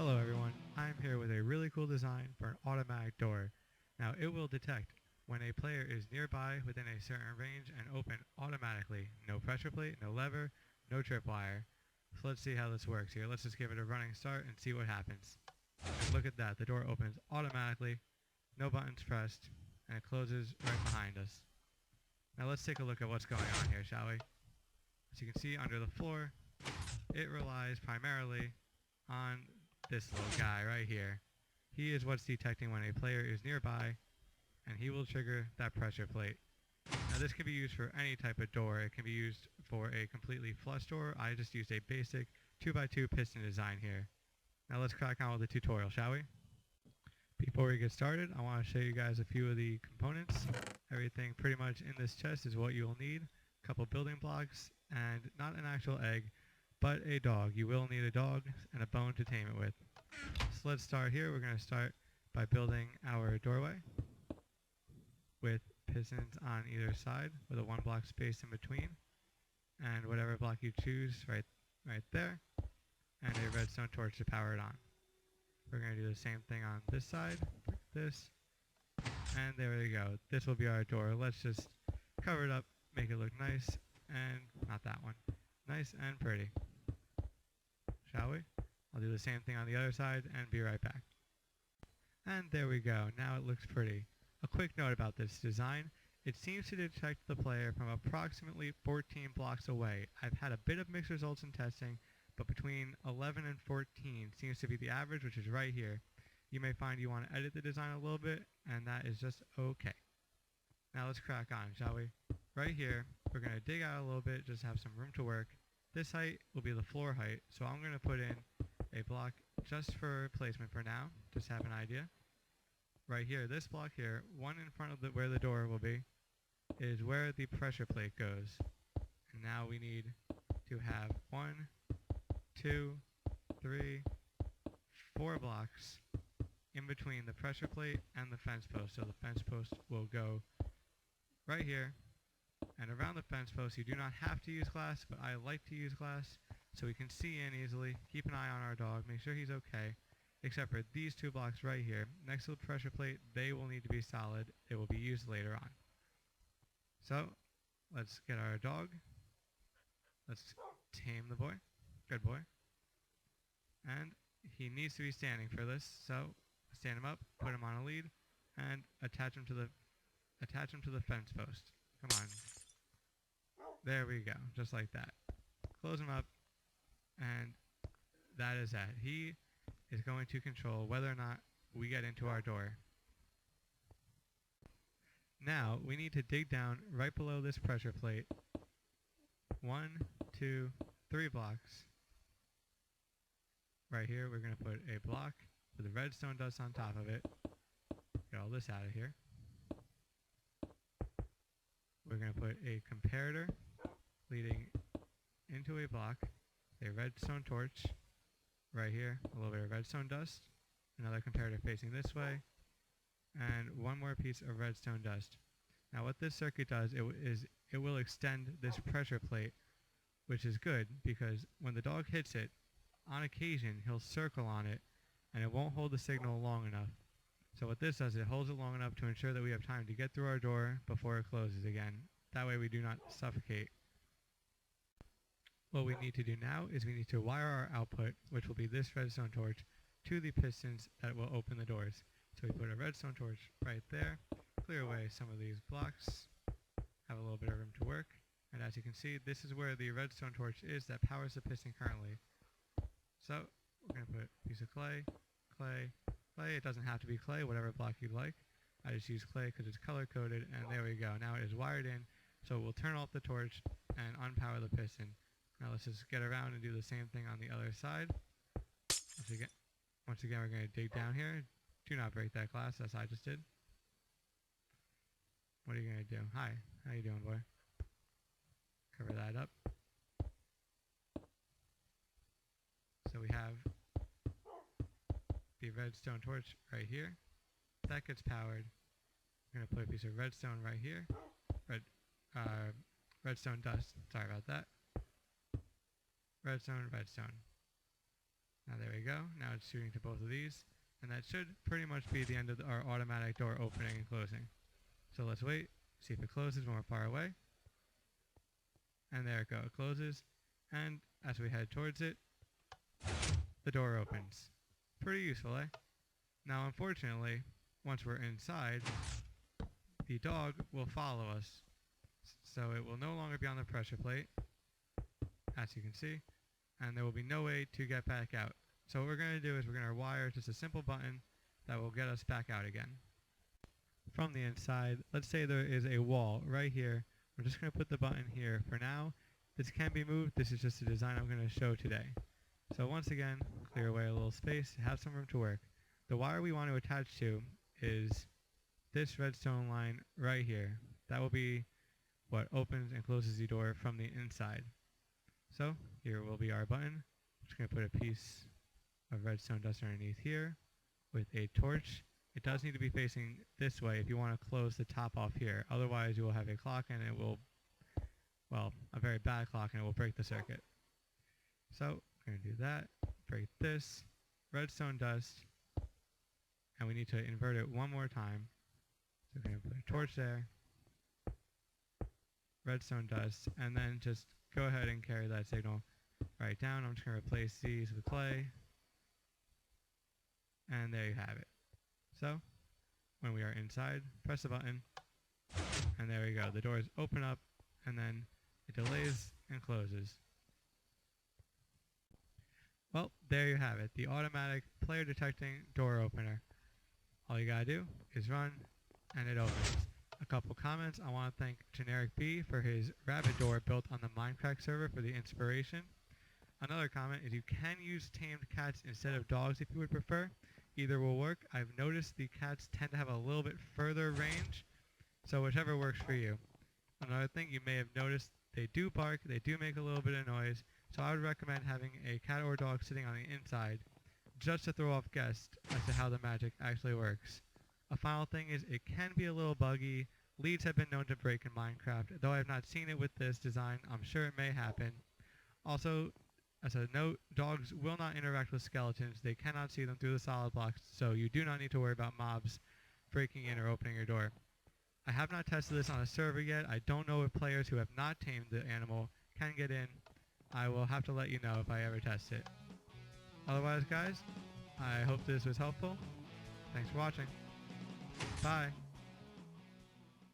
Hello everyone, I'm here with a really cool design for an automatic door. Now it will detect when a player is nearby within a certain range and open automatically. No pressure plate, no lever, no tripwire. So let's see how this works here. Let's just give it a running start and see what happens. And look at that, the door opens automatically, no buttons pressed, and it closes right behind us. Now let's take a look at what's going on here, shall we? As you can see under the floor, it relies primarily on this little guy right here. He is what's detecting when a player is nearby, and he will trigger that pressure plate. Now this can be used for any type of door. It can be used for a completely flush door. I just used a basic 2x2 piston design here. Now let's crack on with the tutorial, shall we? Before we get started, I want to show you guys a few of the components. Everything pretty much in this chest is what you will need. A couple building blocks, and not an actual egg, but a dog. You will need a dog and a bone to tame it with. So let's start here. We're going to start by building our doorway with pistons on either side with a 1 block space in between, and whatever block you choose right there, and a redstone torch to power it on. We're going to do the same thing on this side, like this, and there we go. This will be our door. Let's just cover it up, make it look nice, and not that one. Nice and pretty. Shall we? I'll do the same thing on the other side and be right back. And there we go. Now it looks pretty. A quick note about this design. It seems to detect the player from approximately 14 blocks away. I've had a bit of mixed results in testing, but between 11 and 14 seems to be the average, which is right here. You may find you want to edit the design a little bit, and that is just okay. Now let's crack on, shall we? Right here, we're going to dig out a little bit, just have some room to work. This height will be the floor height, so I'm going to put in a block just for placement for now, just have an idea. Right here, this block here, one in front of where the door will be, is where the pressure plate goes. And now we need to have 1, 2, 3, 4 blocks in between the pressure plate and the fence post. So the fence post will go right here. And around the fence post, you do not have to use glass, but I like to use glass so we can see in easily. Keep an eye on our dog, make sure he's okay. Except for these 2 blocks right here, next to the pressure plate, they will need to be solid. They will be used later on. So, let's get our dog. Let's tame the boy. Good boy. And he needs to be standing for this, so stand him up, put him on a lead, and attach him to the fence post. Come on. There we go, just like that. Close him up, and that is that. He is going to control whether or not we get into our door. Now, we need to dig down right below this pressure plate. 1, 2, 3 blocks. Right here, we're going to put a block with the redstone dust on top of it. Get all this out of here. We're going to put a comparator leading into a block, a redstone torch right here, a little bit of redstone dust, another comparator facing this way, and 1 more piece of redstone dust. Now what this circuit does is it will extend this pressure plate, which is good because when the dog hits it, on occasion he'll circle on it and it won't hold the signal long enough. So what this does, it holds it long enough to ensure that we have time to get through our door before it closes again. That way we do not suffocate. What we need to do now is we need to wire our output, which will be this redstone torch, to the pistons that will open the doors. So we put a redstone torch right there, clear away some of these blocks, have a little bit of room to work, and as you can see, this is where the redstone torch is that powers the piston currently. So we're going to put a piece of clay, clay, clay. It doesn't have to be clay, whatever block you like. I just use clay because it's color coded, and there we go. Now it is wired in, so we'll turn off the torch and unpower the piston. Now let's just get around and do the same thing on the other side. Once again, we're going to dig down here. Do not break that glass as I just did. What are you going to do? Hi, how you doing, boy? Cover that up. So we have the redstone torch right here. That gets powered. We're going to put a piece of redstone right here. Redstone dust. Sorry about that. Redstone, redstone. Now there we go. Now it's shooting to both of these. And that should pretty much be the end of our automatic door opening and closing. So let's wait, see if it closes when we're far away. And there it goes, it closes. And as we head towards it, the door opens. Pretty useful, eh? Now unfortunately, once we're inside, the dog will follow us. So it will no longer be on the pressure plate, as you can see, and there will be no way to get back out. So what we're going to do is we're going to wire just a simple button that will get us back out again. From the inside, let's say there is a wall right here. We're just going to put the button here for now. This can be moved. This is just a design I'm going to show today. So once again, clear away a little space, have some room to work. The wire we want to attach to is this redstone line right here. That will be what opens and closes the door from the inside. So here will be our button. I'm just going to put a piece of redstone dust underneath here with a torch. It does need to be facing this way if you want to close the top off here. Otherwise you will have a clock and it will, well, a very bad clock, and it will break the circuit. So we're going to do that, break this, redstone dust, and we need to invert it one more time. So we're going to put a torch there, redstone dust, and then just go ahead and carry that signal right down. I'm just going to replace these with clay. And there you have it. So, when we are inside, press the button, and there we go. The doors open up, and then it delays and closes. Well, there you have it, the automatic player detecting door opener. All you gotta do is run, and it opens. A couple comments. I want to thank Generic B for his rabbit door built on the Minecraft server for the inspiration. Another comment is you can use tamed cats instead of dogs if you would prefer. Either will work. I've noticed the cats tend to have a little bit further range, so whichever works for you. Another thing you may have noticed, they do bark, they do make a little bit of noise, so I would recommend having a cat or dog sitting on the inside just to throw off guests as to how the magic actually works. A final thing is it can be a little buggy. Leads have been known to break in Minecraft. Though I have not seen it with this design, I'm sure it may happen. Also, as a note, dogs will not interact with skeletons. They cannot see them through the solid blocks, so you do not need to worry about mobs breaking in or opening your door. I have not tested this on a server yet. I don't know if players who have not tamed the animal can get in. I will have to let you know if I ever test it. Otherwise, guys, I hope this was helpful. Thanks for watching. Bye.